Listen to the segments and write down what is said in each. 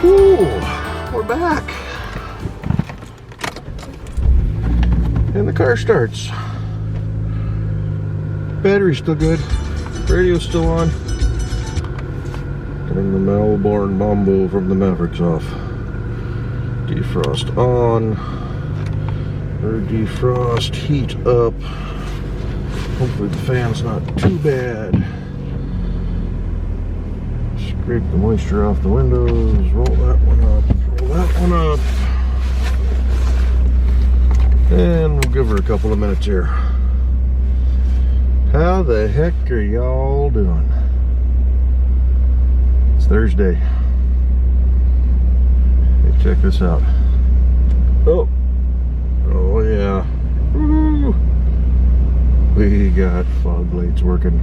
Ooh, we're back. And the car starts. Battery's still good. Radio's still on. Getting the Melbourne Mambo from the Mavericks off. Defrost on. Or defrost, heat up. Hopefully the fan's not too bad. Scrape the moisture off the windows. Roll that one up. Roll that one up. And we'll give her a couple of minutes here. How the heck are y'all doing? It's Thursday. Hey, check this out. Oh yeah. Woo. We got fog lights working.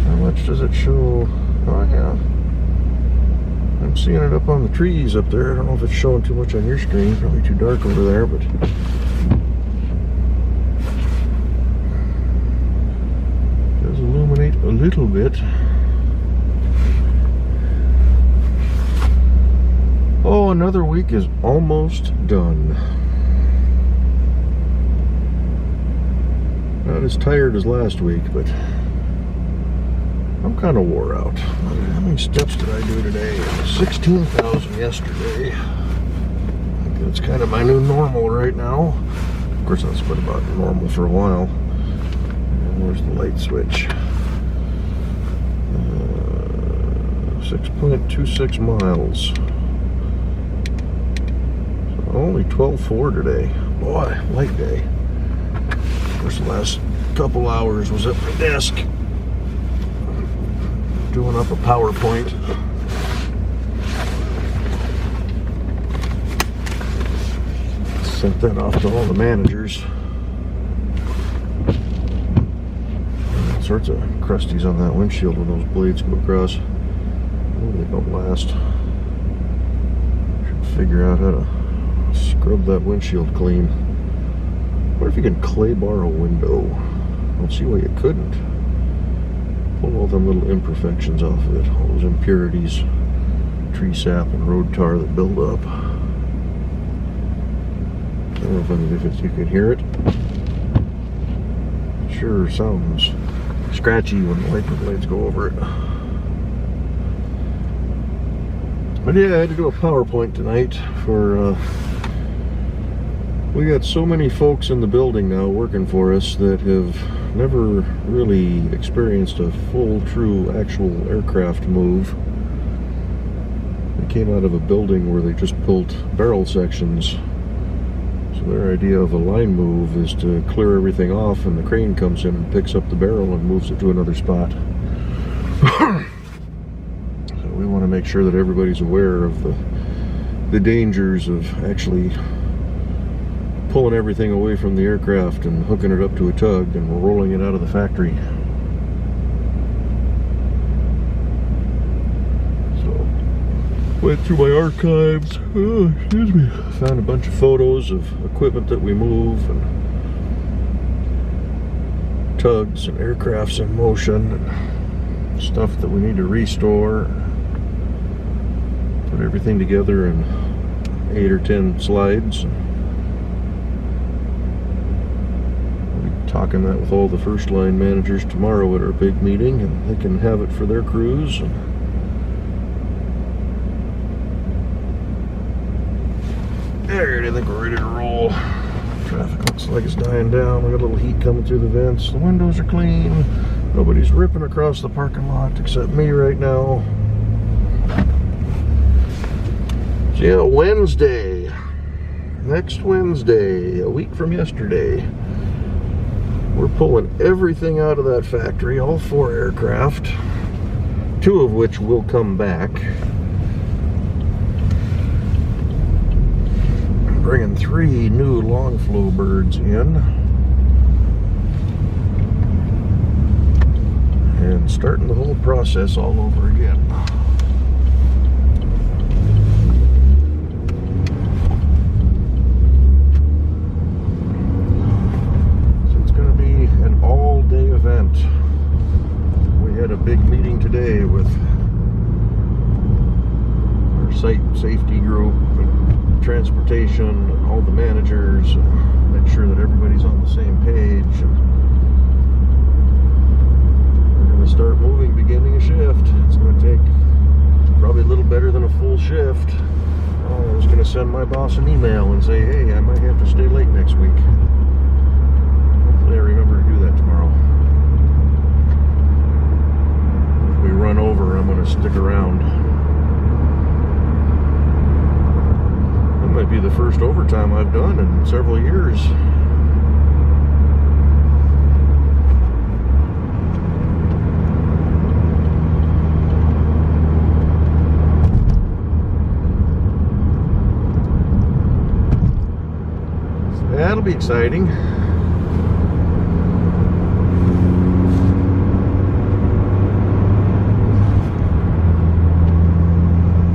How much does it show? Oh yeah. I'm seeing it up on the trees up there. I don't know if it's showing too much on your screen. Probably too dark over there, but it does illuminate a little bit. Oh, another week is almost done. Not as tired as last week, but I'm kind of wore out. How many steps did I do today? 16,000 yesterday. I think that's kind of my new normal right now. Of course, that's been about normal for a while. And where's the light switch? 6.26 miles. So only 12.4 today. Boy, light day. Of course, the last couple hours was at my desk doing up a PowerPoint. Sent that off to all the managers. All sorts of crusties on that windshield when those blades go across. Oh, they don't last. Should figure out how to scrub that windshield clean. What if you can clay bar a window? I don't see why you couldn't. Pull all them little imperfections off of it, all those impurities, tree sap and road tar that build up. I don't know if you can hear it. It sure sounds scratchy when the wiper blades go over it. But yeah, I had to do a PowerPoint tonight for we got so many folks in the building now working for us that have never really experienced a full, true, actual aircraft move. They came out of a building where they just built barrel sections. So their idea of a line move is to clear everything off and the crane comes in and picks up the barrel and moves it to another spot. So we want to make sure that everybody's aware of the dangers of actually pulling everything away from the aircraft and hooking it up to a tug and rolling it out of the factory. So, went through my archives. Oh, excuse me. Found a bunch of photos of equipment that we move and tugs and aircrafts in motion and stuff that we need to restore. Put everything together in 8 or 10 slides. Talking that with all the first line managers tomorrow at our big meeting, and they can have it for their crews. There, I think we're ready to roll. Traffic looks like it's dying down. We got a little heat coming through the vents. The windows are clean. Nobody's ripping across the parking lot except me right now. So yeah, Wednesday. Next Wednesday, a week from yesterday. We're pulling everything out of that factory, all 4 aircraft, 2 of which will come back. Bringing 3 new long flow birds in. And starting the whole process all over again. event. We had a big meeting today with site safety group, and transportation, and all the managers, and make sure that everybody's on the same page. And we're going to start moving beginning a shift. It's going to take probably a little better than a full shift. I was going to send my boss an email and say, hey, I might have to stay late next week. Hopefully I remember to do that tomorrow. If we run over, I'm going to stick around. That might be the first overtime I've done in several years. That'll be exciting.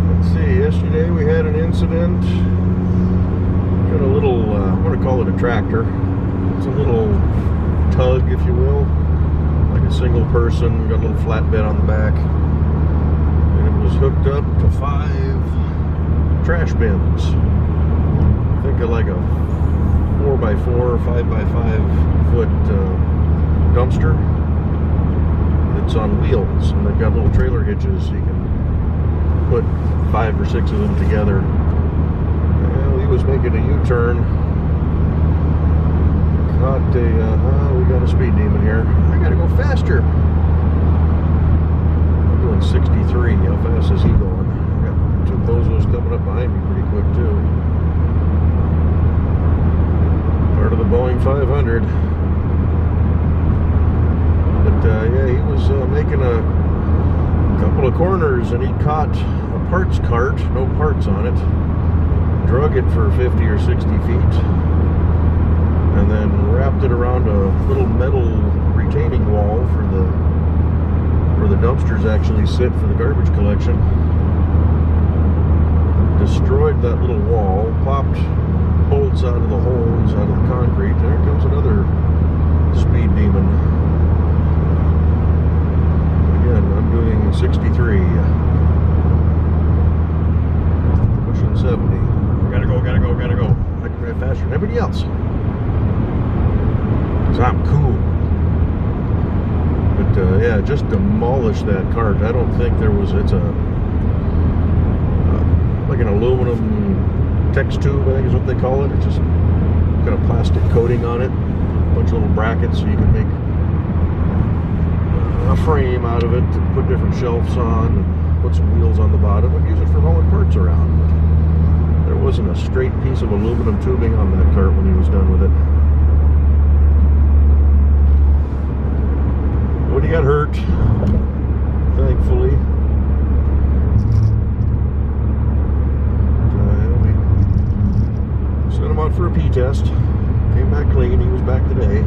Let's see, yesterday we had an incident. Got a little, I want to call it a tractor. It's a little tug, if you will. Like a single person, got a little flatbed on the back. And it was hooked up to 5 trash bins. Think of like a 4x4, 5x5 foot dumpster that's on wheels, and they've got little trailer hitches so you can put 5 or 6 of them together. Well, he was making a U-turn, caught a, we got a speed demon here. I gotta go faster. I'm doing 63. How fast is he going? I got 2 bozos coming up behind me pretty quick too. Part of the Boeing 500. But yeah, he was making a couple of corners and he caught a parts cart, no parts on it, drug it for 50 or 60 feet, and then wrapped it around a little metal retaining wall where the dumpsters actually sit for the garbage collection. Destroyed that little wall, popped bolts out of the holes, out of the concrete. There comes another speed demon. Again, I'm doing 63. Pushing 70. Gotta go. I can drive faster than everybody else. Because I'm cool. But yeah, just demolished that cart. I don't think there was, it's a like an aluminum text tube, I think is what they call it. It's just got a plastic coating on it, a bunch of little brackets so you can make a frame out of it to put different shelves on and put some wheels on the bottom and use it for hauling parts around. But there wasn't a straight piece of aluminum tubing on that cart when he was done with it. Nobody got hurt, thankfully. Sent him out for a pee test. Came back clean. He was back today.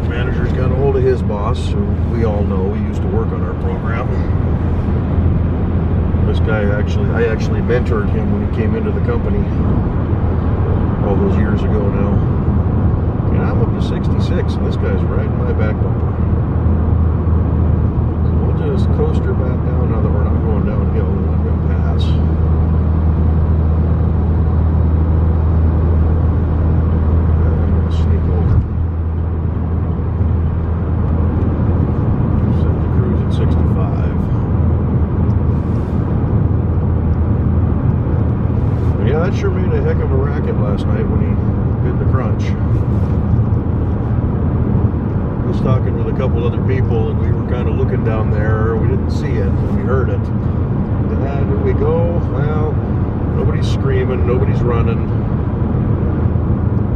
The manager's got a hold of his boss, who we all know. He used to work on our program. This guy I actually mentored him when he came into the company all those years ago now. And I'm up to 66, and this guy's riding my back bumper. So we'll just coast her back down now that we're not going downhill. We're not going to pass. That sure made a heck of a racket last night when he did the crunch. I was talking with a couple other people and we were kind of looking down there. We didn't see it, we heard it. And did we go? Well, nobody's screaming, nobody's running.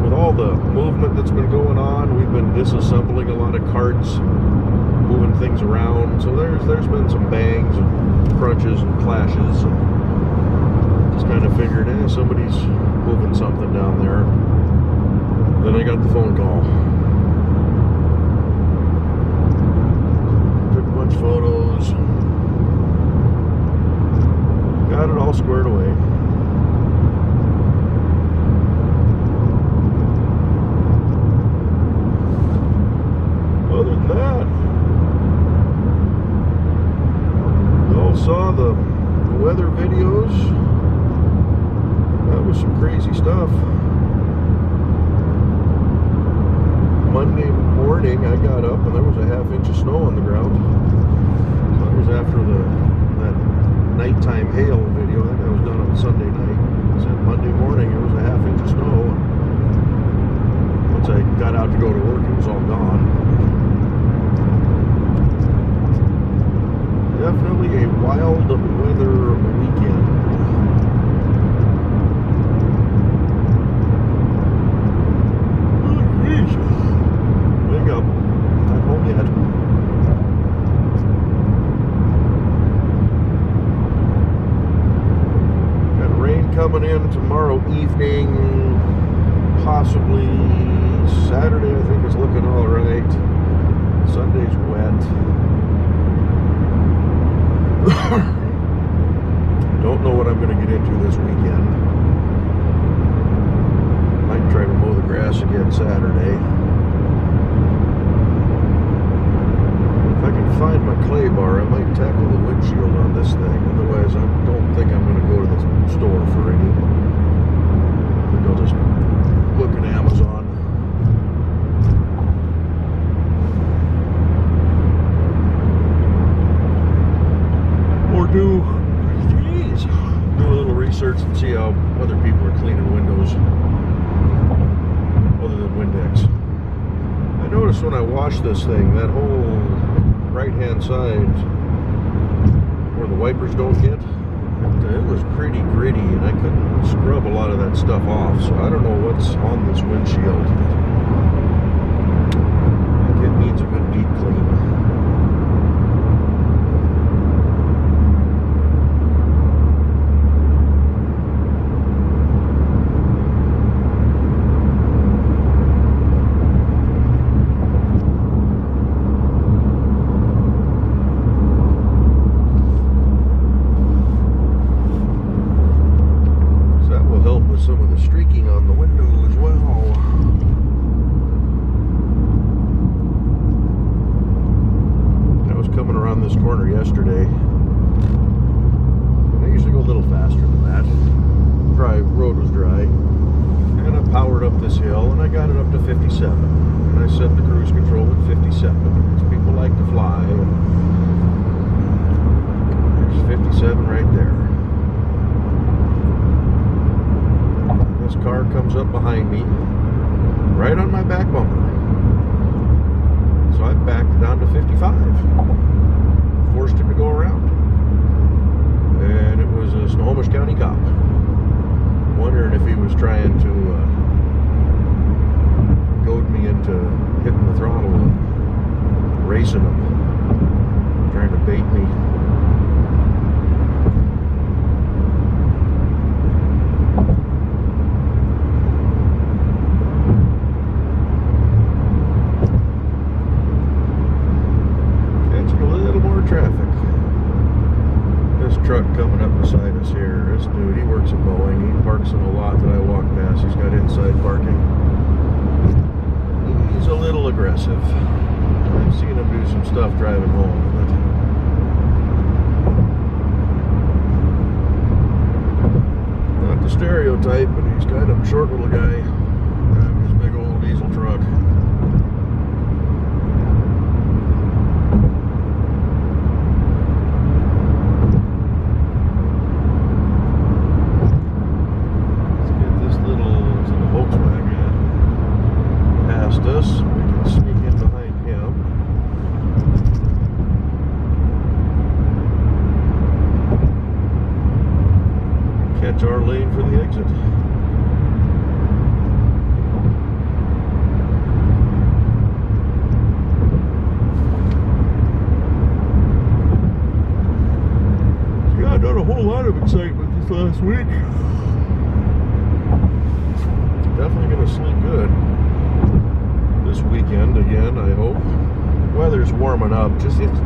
With all the movement that's been going on, we've been disassembling a lot of carts, moving things around. So there's been some bangs and crunches and clashes. Just kind of figured, somebody's moving something down there. Then I got the phone call. Took a bunch of photos. Got it all squared away. Other than that, morning, I got up and there was a ½ inch of snow on the ground. That was after that nighttime hail video. I think that was done on Sunday night. So Monday morning, it was a ½ inch of snow. Once I got out to go to work, it was all gone. Definitely a wild weather weekend. Wake up. Not home yet. Got rain coming in tomorrow evening. Possibly Saturday, I think, is looking alright. Sunday's wet. Don't know what I'm going to get into this weekend. Might try to mow the grass again Saturday. If I can find my clay bar, I might tackle the windshield on this thing. Otherwise, I don't think I'm going to go to the store for any. I think I'll just look at Amazon. Or do a little research and see how other people are cleaning windows other than Windex. I noticed when I washed this thing, that whole right-hand side where the wipers don't get, it was pretty gritty and I couldn't scrub a lot of that stuff off. So I don't know what's on this windshield. I think it needs a good deep clean. Some of the streaking on the window as well. I was coming around this corner yesterday. I usually go a little faster than that. Road was dry. And I powered up this hill and I got it up to 57. And I set the cruise control at 57 because people like to fly. And there's 57 right there. This car comes up behind me, right on my back bumper. So I backed down to 55. Forced him to go around. And it was a Snohomish County cop. Wondering if he was trying to goad me into hitting the throttle and racing him. Trying to bait me. Truck coming up beside us here. This dude, he works at Boeing. He parks in a lot that I walk past. He's got inside parking. He's a little aggressive. I've seen him do some stuff driving home, but not the stereotype, but he's kind of a short little guy driving his big old diesel truck. Us. We can sneak in behind him. Catch our lane for the exit. Yeah, not a whole lot of excitement this last week. Definitely going to sleep good this weekend again, I hope. Weather's warming up.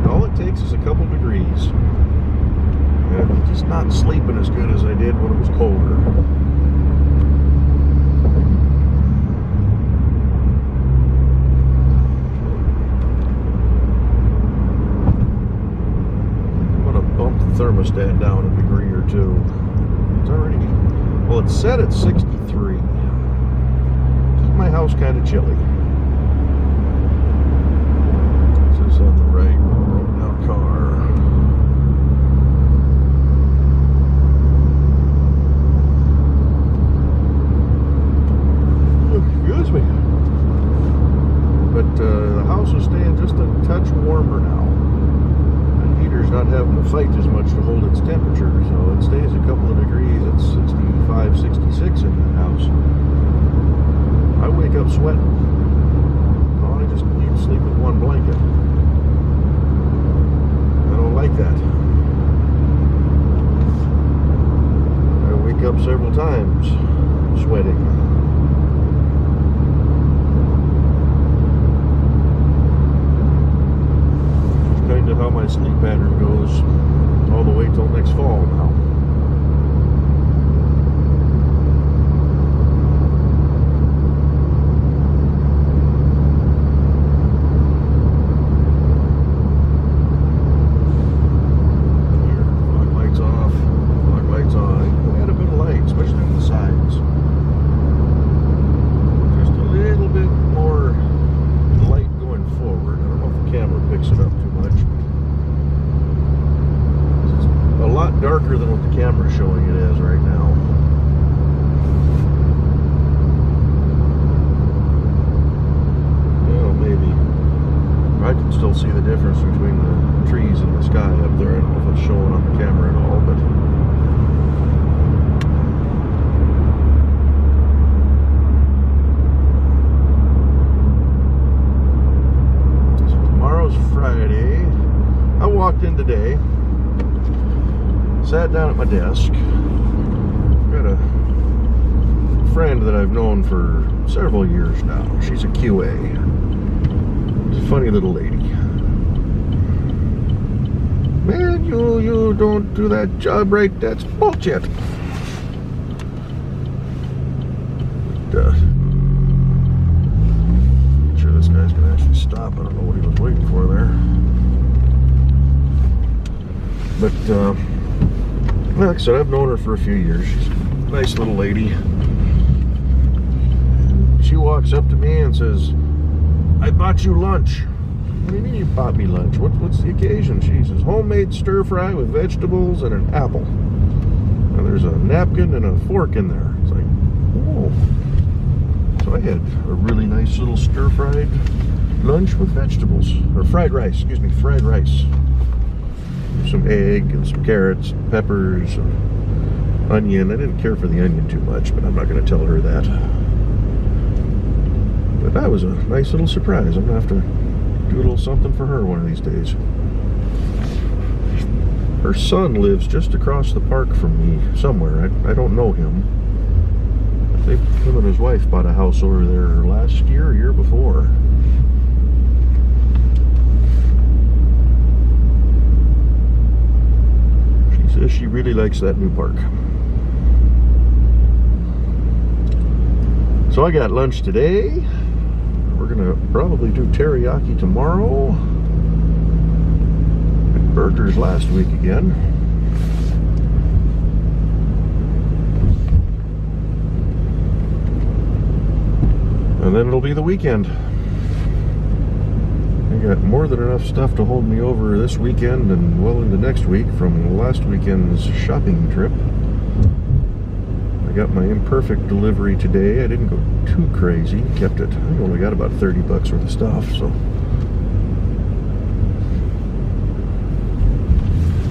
All it takes is a couple degrees. And I'm just not sleeping as good as I did when it was colder. I'm gonna bump the thermostat down a degree or two. It's already, well, it's set at 63. Keep my house kind of chilly. just a touch warmer now. The heater's not having to fight as much to hold its temperature, so it stays a couple of degrees at 65, 66 in the house. I wake up sweating. Well, I just need to sleep with one blanket. I don't like that. I wake up several times sweating. Kind of how my sleep pattern goes all the way till next fall now. Fog lights off, fog lights on. We had a bit of light, especially on the sides. Just a little bit more light going forward. I don't know if the camera picks it up too much. It's a lot darker than what the camera's showing it as right now. Well, maybe. I can still see the difference between the trees and the sky up there. I don't know if it's showing on the camera at all, but Friday. I walked in today, sat down at my desk, got a friend that I've known for several years now. She's a QA. She's a funny little lady. Man, you don't do that job right, that's bullshit. This guy's gonna actually stop. I don't know what he was waiting for there. But like I said, I've known her for a few years. She's a nice little lady. And she walks up to me and says, "I bought you lunch." "What do you mean you bought me lunch? What's the occasion?" She says, "Homemade stir fry with vegetables and an apple. Now there's a napkin and a fork in there." It's like, oh. So I had a really nice little stir-fried lunch with vegetables. Or fried rice, excuse me, fried rice. Some egg and some carrots, and peppers, and onion. I didn't care for the onion too much, but I'm not going to tell her that. But that was a nice little surprise. I'm going to have to do a little something for her one of these days. Her son lives just across the park from me somewhere. I don't know him. Him and his wife bought a house over there last year or year before. She says she really likes that new park. So I got lunch today. We're gonna probably do teriyaki tomorrow. Had burgers last week again. And then it'll be the weekend. I got more than enough stuff to hold me over this weekend and well into next week from last weekend's shopping trip. I got my imperfect delivery today. I didn't go too crazy. Kept it. I only got about 30 bucks worth of stuff, so.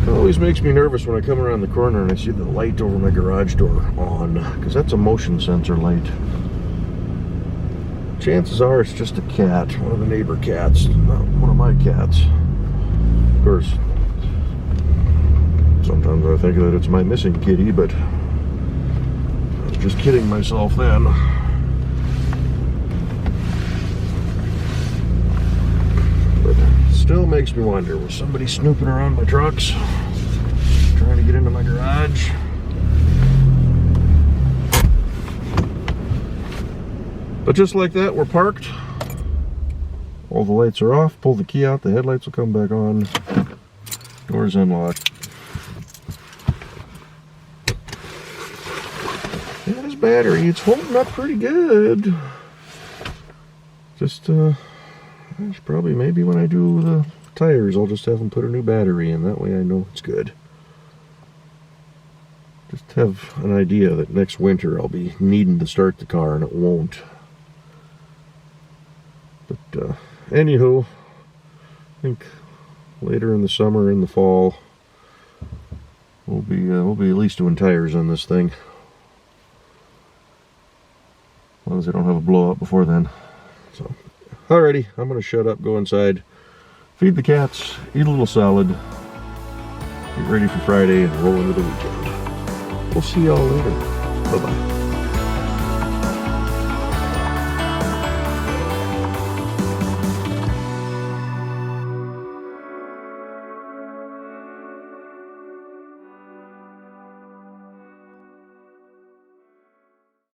It always makes me nervous when I come around the corner and I see the light over my garage door on, because that's a motion sensor light. Chances are it's just a cat, one of the neighbor cats, not one of my cats. Of course, sometimes I think that it's my missing kitty, but I was just kidding myself then. But it still makes me wonder, was somebody snooping around my trucks, trying to get into my garage? But just like that, we're parked. All the lights are off. Pull the key out, the headlights will come back on. Doors unlocked. Yeah, this battery, it's holding up pretty good. Just, probably maybe when I do the tires, I'll just have them put a new battery in. That way I know it's good. Just have an idea that next winter I'll be needing to start the car and it won't. But, anywho, think later in the summer, in the fall, we'll be at least doing tires on this thing. As long as I don't have a blowout before then. So, alrighty, I'm gonna shut up, go inside, feed the cats, eat a little salad, get ready for Friday and roll into the weekend. We'll see y'all later. Bye-bye.